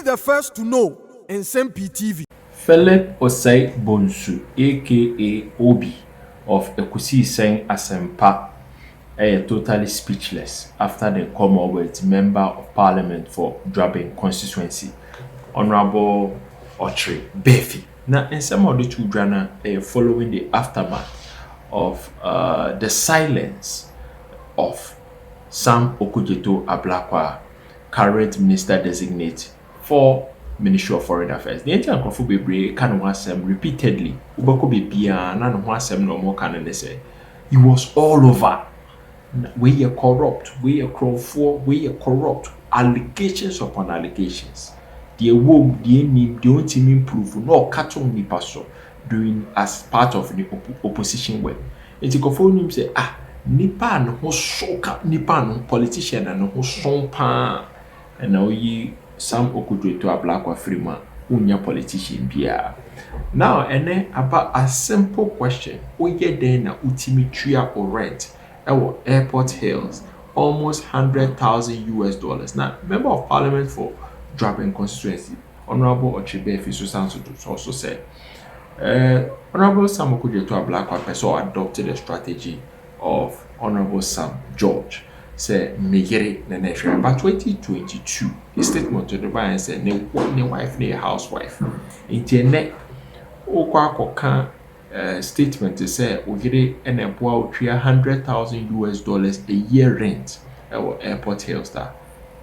the first to know Nsem-Pii TV. Philip Osei Bonsu, aka Obi of Ekusi Nsem-Pii, totally speechless after the Commonwealth Member of Parliament for Drabin constituency, Honorable Ochre Befi. Now, in some of the children following the aftermath of the silence of Sam Okudzeto Ablakwa, current minister designate for Ministry of Foreign Affairs. The entire Nkrofo bebre can wasem repeatedly. Ubako bebia na no wasem no more can say. He was all over. We are corrupt. We are Nkrofo. We are corrupt. Allegations upon allegations. The womb, the name, the only improve. No cartoon ni paso doing as part of the opposition work. And the Nkrofo say nipa no ho soka nipa no politician no ho sompa and now ye Sam Okudzeto Ablakwa Freeman unya politician bia. Now ene about a simple question. Oye den na ultimate tria or rent our Airport Hills almost $100,000. Now member of parliament for Drabin constituency Honorable Ochre Befi also said Honorable Sam Okudzeto Ablakwa person adopted a strategy of Honorable Sam George say megere na nehwe by 2022 his statement to the buyer said ne wife ne housewife intene okwa akoka statement say ogire ene boa otwia $100,000 a year rent our Airport Hills that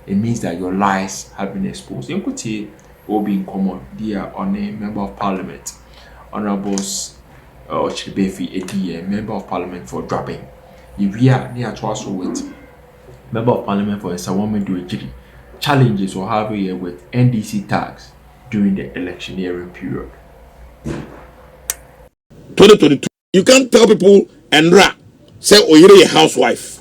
it means that your lies have been exposed. Inkuti will be in common dear on a member of parliament Honorable Ochre Befi a member of parliament for Drabin. If we are near to us with member of parliament for Nsawame Duejiri challenges or have a year with NDC tax during the electioneering period. 2022, you can't tell people and say oh you're a housewife.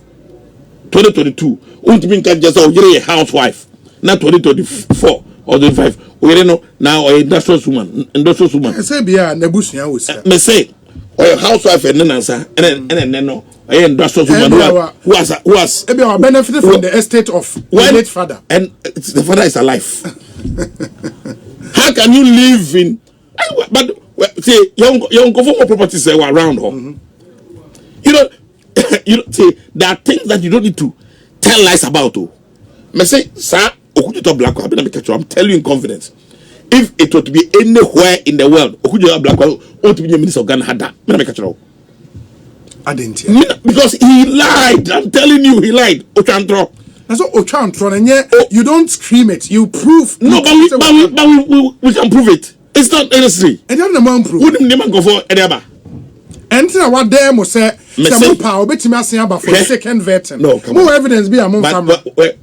2022, you can't just oh you're a housewife. Not 2024 or 25. We don't know now or industrious woman. I say be a nebusian was. Me say or a housewife and then answer and then no. I industrial woman who has benefited from the estate of the late father, and the father is alive. How can you live in? But see, young conformal properties are around home. You know, see, there are things that you don't need to tell lies about. Me say, sir, Okudzeto Ablakwa, I'm telling you in confidence. If it were to be anywhere in the world, Okudzeto Ablakwa ought to be the minister of Ghana. Had that. I didn't hear. Because he lied. I'm telling you, he lied. Ochantro. That's what Ochantro. And yet, you don't scream it. You prove. No, but we can prove it. It's not necessary. And you're the man proof. Wouldn't the man go for Ediaba? And what they must say, some power, bet me asking about for the second vetting. No, come more on. Evidence be among family.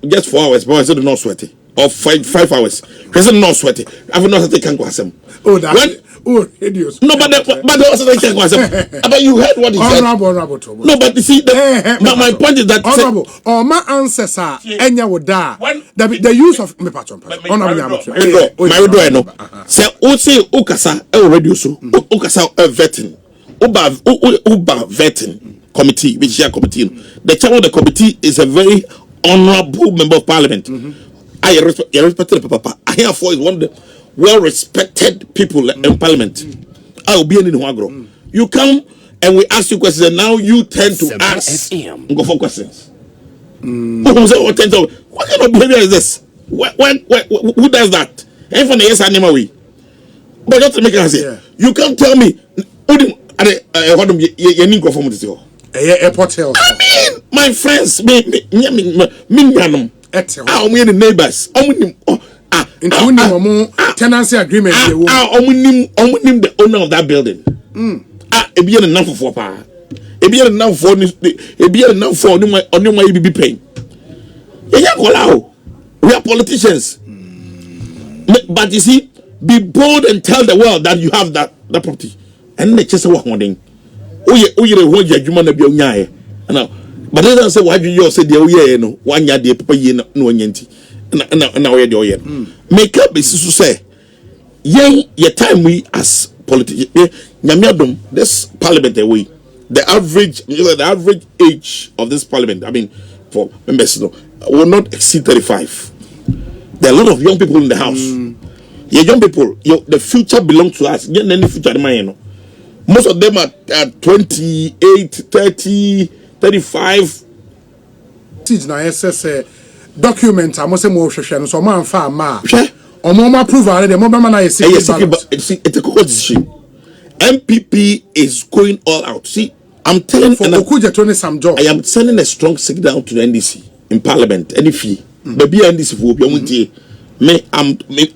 Just 4 hours, but I said not sweaty. Or 5 hours. I said not sweaty. I've not taken Kwasem. Oh, that. Oh, idiots. No, but also they can't Kwasem. But you heard what he said. Honorable. No, but you see, but my point is that. Honorable, or my ancestor, Enya would die. The use of me patron. Honorable, my do I know. Say, Ose Okasa, radio so. Okasa, vetting. Uba vetting committee, which is a committee. The chairman of the committee is a very honorable member of parliament. I respect the papa. I herefore is one of the well-respected people in parliament. I will be in Huagro. You come and we ask you questions, and now you tend to ask and go for questions. What kind of behavior is this? Who does that? And from the yes animal way. But just to make it say, you can't tell me. Airport Hills. I mean, my friends, me, the neighbors, including tenancy agreement. The owner of that building. It be enough for power. It be enough for it be enough for only my be paying. We are politicians. But you see, be bold and tell the world that you have that property. And they just walk one thing. Oh, you want your human to be on ya. But they don't say why you say the oh no 1 year the papa ye no yenti. And now you're make up is to say, your time we as politicians, this parliament away. The average age of this parliament, I mean, for members, will not exceed 35. There are a lot of young people in the house. Yeah, young people, the future belongs to us. Any future, most of them are 28, 30, 35. Now, SS document, I must say more so man farm ma. Omo approve already. Mo man na secret ballot. It's a court decision. MPP is going all out. See, I'm telling for Okudzeto ne some job. I am sending a strong signal to the NDC in Parliament. Any fee, maybe NDC for me.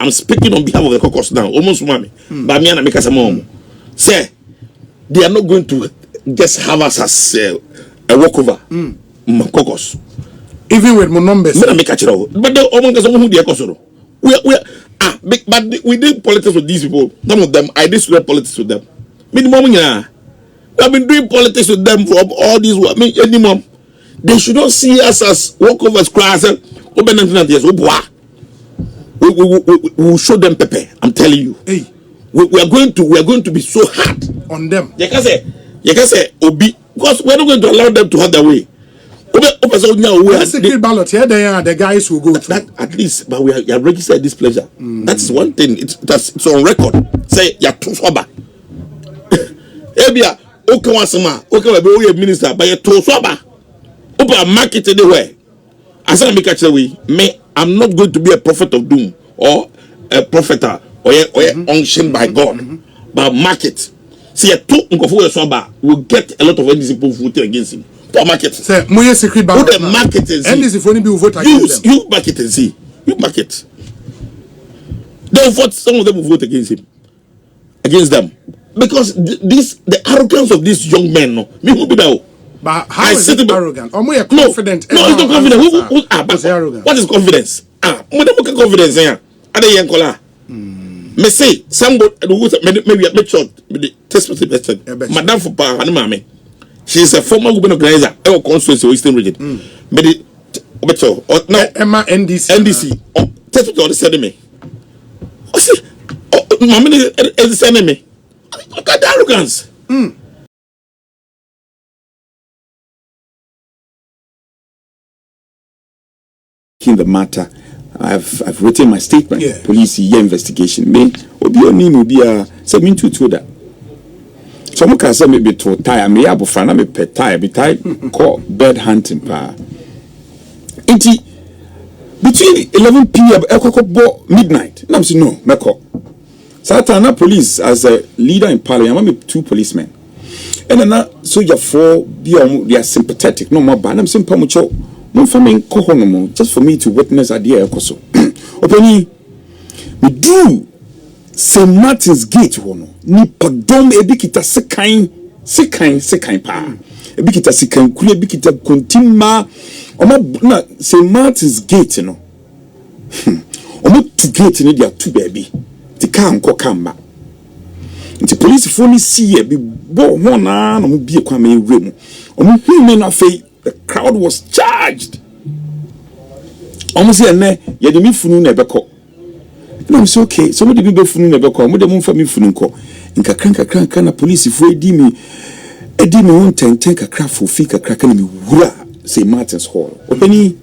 I'm speaking on behalf of the caucus now. Almost mommy, but me and I make us a mom. Say, they are not going to just have us as a walkover. Caucus. Even with my numbers. But the almost who they are but we did politics with these people. Some of them, I did student politics with them. Minimum, I've been doing politics with them for all these. Minimum, they should not see us as walkovers class. We will show them pepper. I'm telling you. Hey, we are going to be so hard on them. You can say, Obi, because we're not going to allow them to have their way. Secret ballot here, they are the guys who go to that at least, but we are registered this pleasure. That is one thing. It's on record. Say you're too swaba. Ebia, okay, okay, minister, but you're too swaba. Open market anywhere. As I make a way, I'm not going to be a prophet of doom or a prophet or unctioned by God, but market. See, a two swaba will get a lot of people voting against him. Market. Say, my secret ballot. Put the market and see. And this is only people vote against them. You market and see. You market. They vote. Some of them will vote against him. Against them, because the arrogance of these young men. No, me who be that. But how is it arrogant? Or more confident? No, it's not confident. Who's arrogant? What is confidence? More than confidence here. Are they young color? Me say somebody maybe make sure the test Madam for power and mommy. She is a former governor organizer of constituency Eastern region. But now Emma NDC. Test what they said to me. I say, Mammy is sending me. Look at the arrogance. In the matter, I've written my statement. Yeah. Police investigation. Me obi oni mo bia say me to that. So mo ka say me be to tire me abofra na me pe tire be tire call bird hunting pa. Inti between 11 p.m. ekoko midnight. Na me say no, me call. Satana police as a leader in parliament, I'm 2 policemen. And then na soldier 4 they are sympathetic. No more ban. I'm simple mucho. Just for me to witness idea ekoso. Openi we do St. Martin's Gate wono ni padom ebikita sekan pa ebikita sekan kule ebikita kontima omo na St. Martin's Gate no omo to gate ni dia tu baby ti kan ko kamba nti police for ni see bi bo ho na no bi kwa me wrem omo hu na fe. The crowd was charged. Almost here, you didn't funu nebeko. And I'm so okay. Somebody be funu nebeko. Mo de mo fa mi funu ko. Inka kranka na police if edi mi won ten kakra for fi kakra kana mi wura St. Martin's Hall. Openi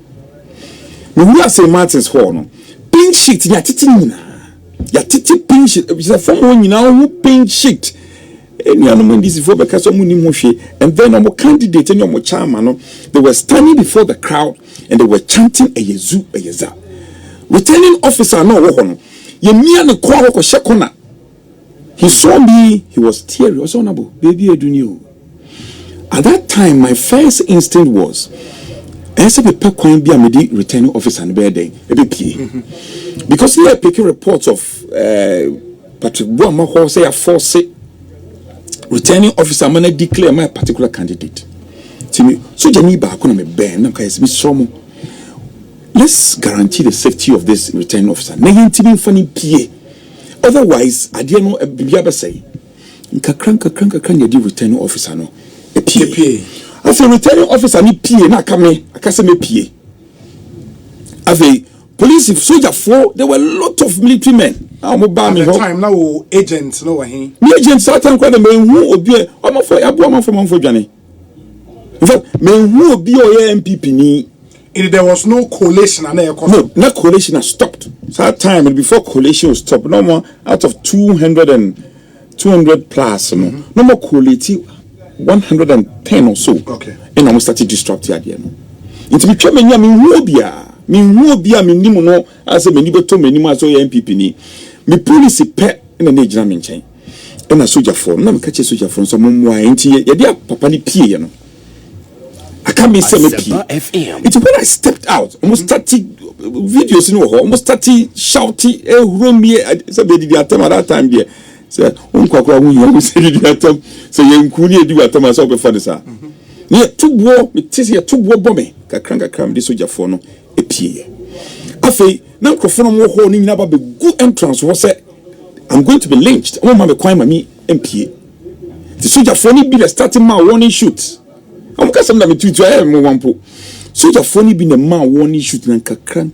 mi wura St. Martin's Hall no. Pink sheet ya titi nyina. Ya titi pink sheet. Bisa fo mo nyina wo pink sheet. And then our candidate and your chairman, they were standing before the crowd and they were chanting a yezu a yeza. Returning officer no wohono. Ye me and kwa ko shekona. He saw me, he was teary. Was honorable, baby edunio. At that time, my first instinct was returning officer and birthday because he had taken reports of Patrick Boama who say a force returning officer man declare my particular candidate. So Jani ba kono me ben na kai me somo. Let's guarantee the safety of this returning officer. Na yintimi fani pie. Otherwise, ade no bibia be say. Nka kranka ya di returning officer no. E pie. After returning officer ni pie na akase me pie. After police soldier for there were a lot of military men. At the time now agents no he. Me agents satan kwa me hu obi omo for dwane. In fact, me hu obi o MPP ni There was no collation and no, not collation has stopped. So that time and before collation was stopped, no more out of 200 plus, no more collation 110 or so. Okay. And almost started disrupting again. Into me tell me no as a many to many as MPP ni. Me police pet in the age ramen chain. And a soldier phone, no catch a soldier phone, some more into your papa ni pie, I can't be Nsem-Pii. It's when I stepped out, almost 30 videos in almost 30 shouting, room me. Somebody did at that time there. So, we said it so you couldn't do at myself before this. Near 2 war, it is here 2 war bombing. Kakranga cram this soldier phone a pie. Afe, now Crophone more holding up a good entrance was said, I'm going to be lynched. Oh, my crime, me, MPA. The soldier phone be the starting my warning shoot. I'm going to me to I am one po. So the funny being a man warning shoot and kakran.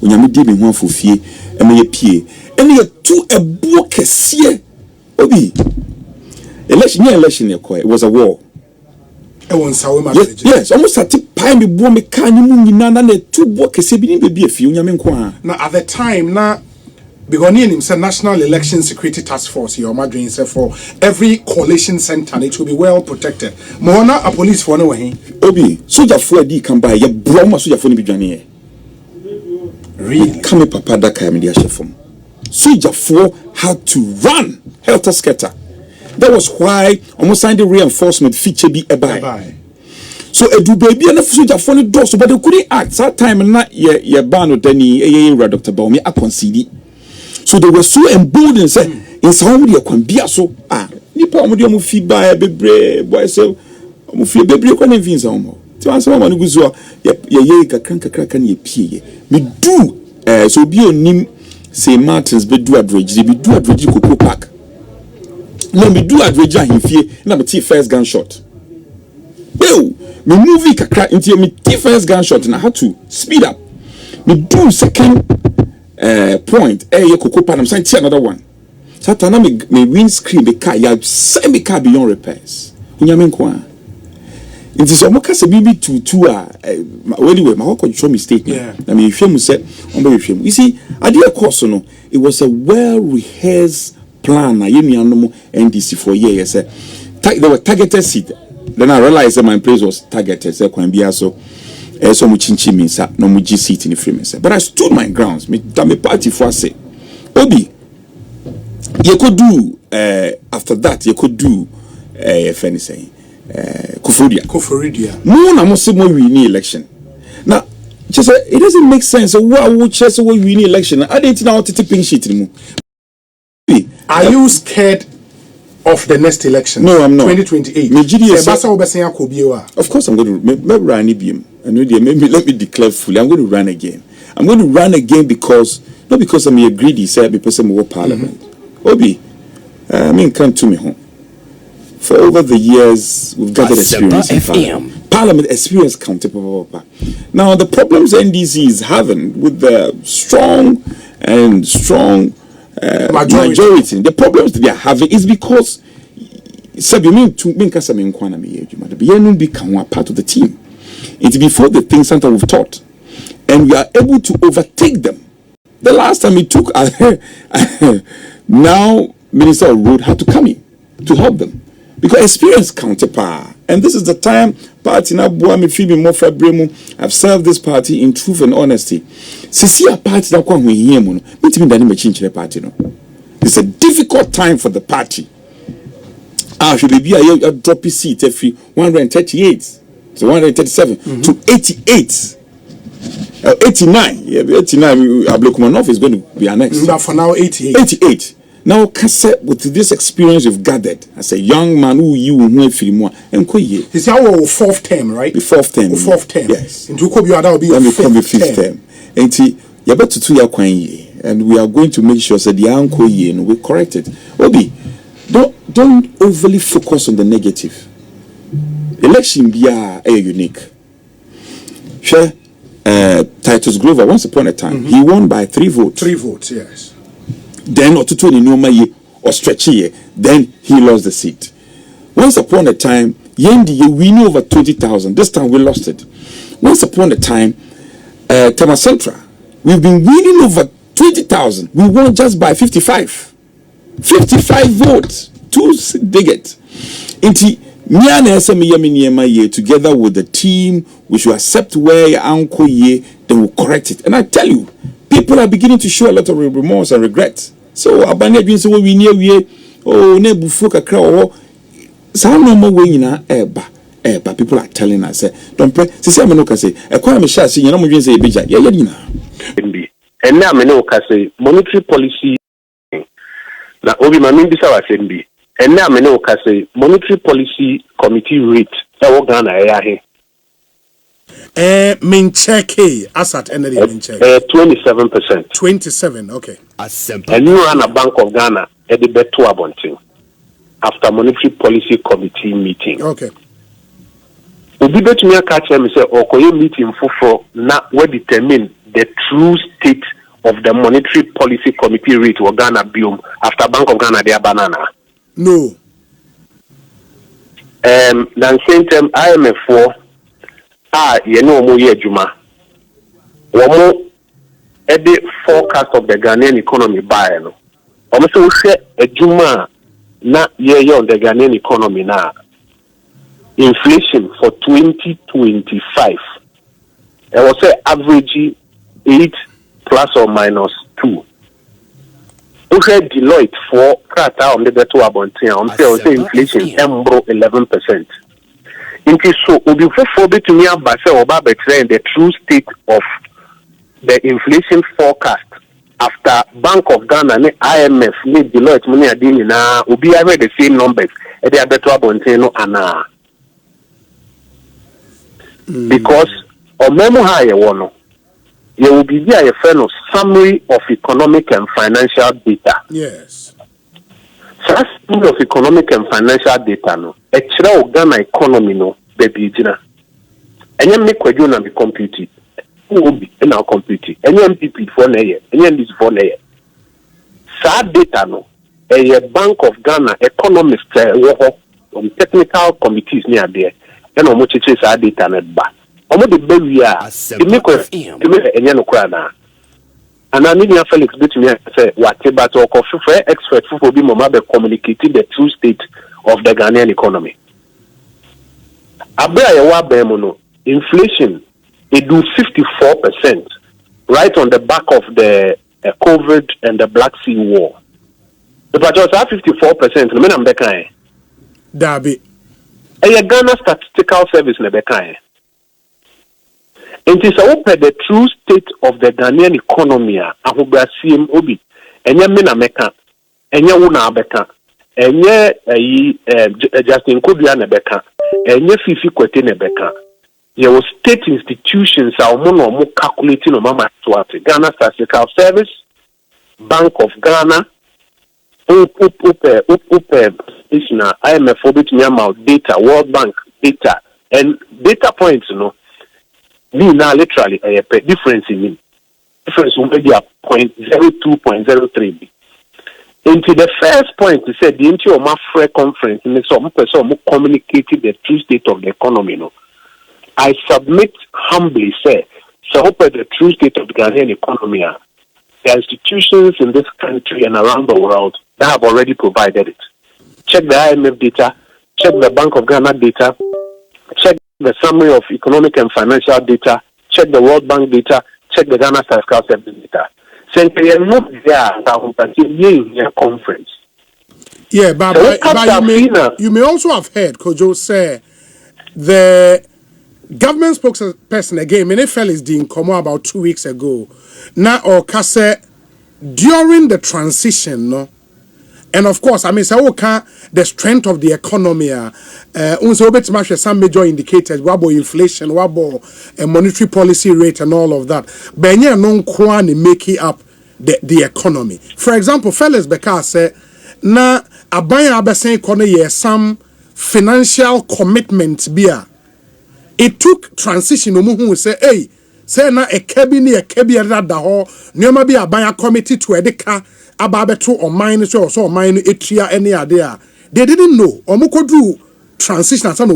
When you made me one for fear and me a pie. And you two a book a seer. Obi. Election, it was a war. Yes, almost at the time we bought me canny nana and 2 book a sebin baby a few yamen. Now at the time, now because himself National Election Security Task Force, your madrin said for every coalition center, it will be well protected. Mona a police for no way. Obi, soldier for D come by, your broma soldier for be journey. Really? Come papa that came in the ashefom. Soldier 4 had to run helter skelter. That was why almost signed the reinforcement feature be a buy. So a do baby and a soldier for the door, so but they couldn't act that time and not your ban or Danny, Dr. Baumi, I concede. So they were so emboldened, say, in somebody can be so. Nipa mo mu fi ba bebre boy so mo fi bebre ko na vinza mo. Ti wan so mo no guzo ye kakran kan ye pie. Me do so bi onim say Martins be do average Cocoa Park. No me do average ahimfie na me ti first gunshot. Yo, me movie kakra into me ti first gunshot na had to speed up. Me do second point your Cocoa Park I'm saying another one. Satana me windscreen be car ya send me car beyond repairs. Unyame kwa. It is omoka se bibi to anyway my whole show mistake. Yeah. I mean if you said you see idea course no it was a well rehearsed plan na yemi anomo NDC for years. They were targeted seat. Then I realized that my place was targeted. So kwan bia so so mu chinchi mi sa no mu G seat in the frame. But I stood my grounds. Me party for say Obi you could do after that you could do if anything Kufuridia. No na mo say mo win election. Now just it doesn't make sense. Why would chess we win election? I didn't know how to pink sheet anymore. Are you scared of the next election? No, I'm not. 2028. Of course I'm going to run again. Maybe let me declare fully. I'm going to run again. I'm going to run again because not because I'm a greedy, say because I'm a parliament. Obi, I mean, come to me home. For over the years, we've gathered experience in Parliament experience countable. Now, the problems NDC is having with the strong majority, the problems they are having is because you mean to make us become part of the team. It's before the things that we've taught, and we are able to overtake them. The last time it took, now Minister of Road had to come in to help them because experience counterpart. And this is the time party na boa me feel more fabremu. I've served this party in truth and honesty. Sisi a party na kwa hwe mu no. Metimi dani machinchire party no. It's a difficult time for the party. Should be a drop seat every 138 to 137 to 88. 89. Yeah, 89 Ablokumanov is going to be our next. But for now 88. 88. Now, with this experience you've gathered as a young man who you know and it's our fourth term, right? The fourth term. Yes. Into that will be your fifth term. And you're about to 2 year and we are going to make sure that the uncle year we correct it. Obi, don't overly focus on the negative. Election be unique. Sure. Titus Grover, once upon a time, he won by 3 votes. 3 votes, yes. Then or stretchy, then he lost the seat. Once upon a time, Yendi we knew over 20,000. This time we lost it. once upon a time, Tema Central, we've been winning over 20,000. We won just by 55 votes. 2 digits. Inti Miana Esame Yaminiema ye together with the team, we should accept where your uncle ye, then we'll correct it. And I tell you, people are beginning to show a lot of remorse and regret. So Abane Dream say we near we oh nebu fuka crowd. Some no more way na eba. But people are telling us don't pray. Sisi amenoka say e kwa me sha say you know mo say ebija. Yeah dina. And now amenoka say monetary policy na obi ma min bisa wa sembi. And now amenoka say monetary policy committee rate e wo Ghana e ya he. Min check asset energy min check 27%. 27, okay. And you run a Bank of Ghana at the better abonting after monetary policy committee meeting. Okay. Obi betumi aka kyerɛ me sɛ ɔkɔyɛ meeting foforɔ na we determine the true state of the monetary policy committee rate wɔ Ghana biom after Bank of Ghana de banana. No. Na same time IMF for you know omo ye adwuma. Omo the forecast of the Ghanaian economy by no. Omo say wo hwɛ adwuma na ye on the Ghanaian economy na. Inflation for 2025 it was average 8 plus or minus 2. Okay, Deloitte for krata on the better abontia on say inflation embro 11%. Inti so obi fofo betumi aba say oba betre the true state of the inflation forecast after Bank of Ghana and IMF need Deloitte money adini na obi have the same numbers e dey better abontia no ana. Because on memo high one, there will be a friend summary of economic and financial data. Yes. So summary of economic and financial data no. Extra Ghana economy no baby jina. Any make kwejo na be compute. Who will be na compute. Any MPP for na ye. Any this for na ye. Sa data no. A Bank of Ghana economists technical committees near there. And omo chiche sa data net ba omo de baby a enya no kra na ana ni Felix betumi say wate but o for expert for be mama be communicating the true state of the Ghanaian economy. Abia ye wa ba mo no inflation it do 54% right on the back of the COVID and the Black Sea War. If I just have 54%, no me na mbeka Dabi. A Ghana Statistical Service nebekae. It is open the true state of the Ghanaian economy. Ahubra CM obi. Enye mina meka. Enye una abeka. Enye Justin Kodua nebeka. Enye Fifi Kwete nebeka. There was state institutions are more calculating on mama to Ghana Statistical Service, Bank of Ghana, IMF for data, World Bank data, and data points, you know, me now literally a difference in him. Difference will be a 0.02.03. Into the first point, he said the into my free conference, and some person communicated the true state of the economy. You know. I submit humbly, say, so the true state of the Ghanaian economy. The institutions in this country and around the world that have already provided it. Check the IMF data, check the Bank of Ghana data, check the summary of economic and financial data, check the World Bank data, check the Ghana Statistical Service data. So you're not there at conference. Yeah, but you may also have heard Kojo say the government spokesperson again, Mene Felix Dean come about 2 weeks ago. Now, or Kase during the transition, no, and of course, I mean, so the strength of the economy, some major indicators, wabo inflation, wabo monetary policy rate, and all of that. But yeah, non kwani making up the economy. For example, Felix Beka said, na abaya abesen kono some financial commitments beer. It took transition who say, hey, say na a cabinet da ho nyoma bi aban committee to edeka ababeto or mine so mine etria any idea. They didn't know. Omukodu transition and and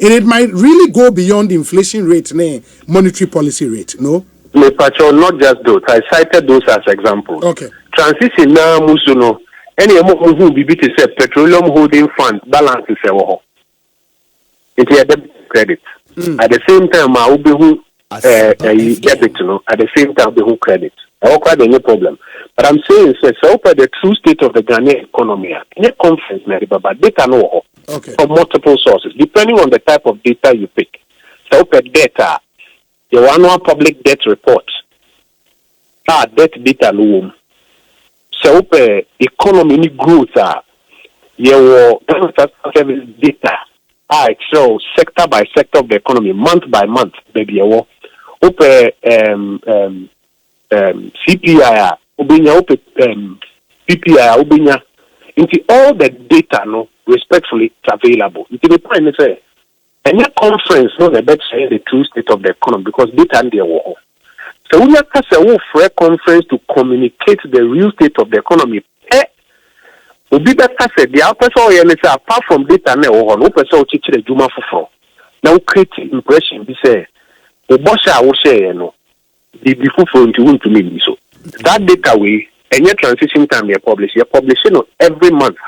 it might really go beyond the inflation rate and monetary policy rate, no? Not just those. I cited those as examples. Okay. Transition now, Musuno, any who be say petroleum holding fund balance is a it's a debit credit. At the same time, I will be who debit, at the same time, be who credit. I won't quite any problem. But I'm saying, so the true state of the Ghanaian economy, in a conference, but data no from multiple sources, depending on the type of data you pick. So data, your annual public debt report, debt data no. So economy growth, your service data, it shows sector by sector of the economy, month by month, baby. CPI, PPI, into all the data, no, respectfully, it's available. It will be fine to say, and your conference, no, the better say the true state of the economy because data and the war. So we have a fair conference to communicate the real state of the economy. Obi better say the person apart from data, no person teach the Juma for now create impression. Be say, the boss I will say, no. The before to me so that data way and your transition time you publish every month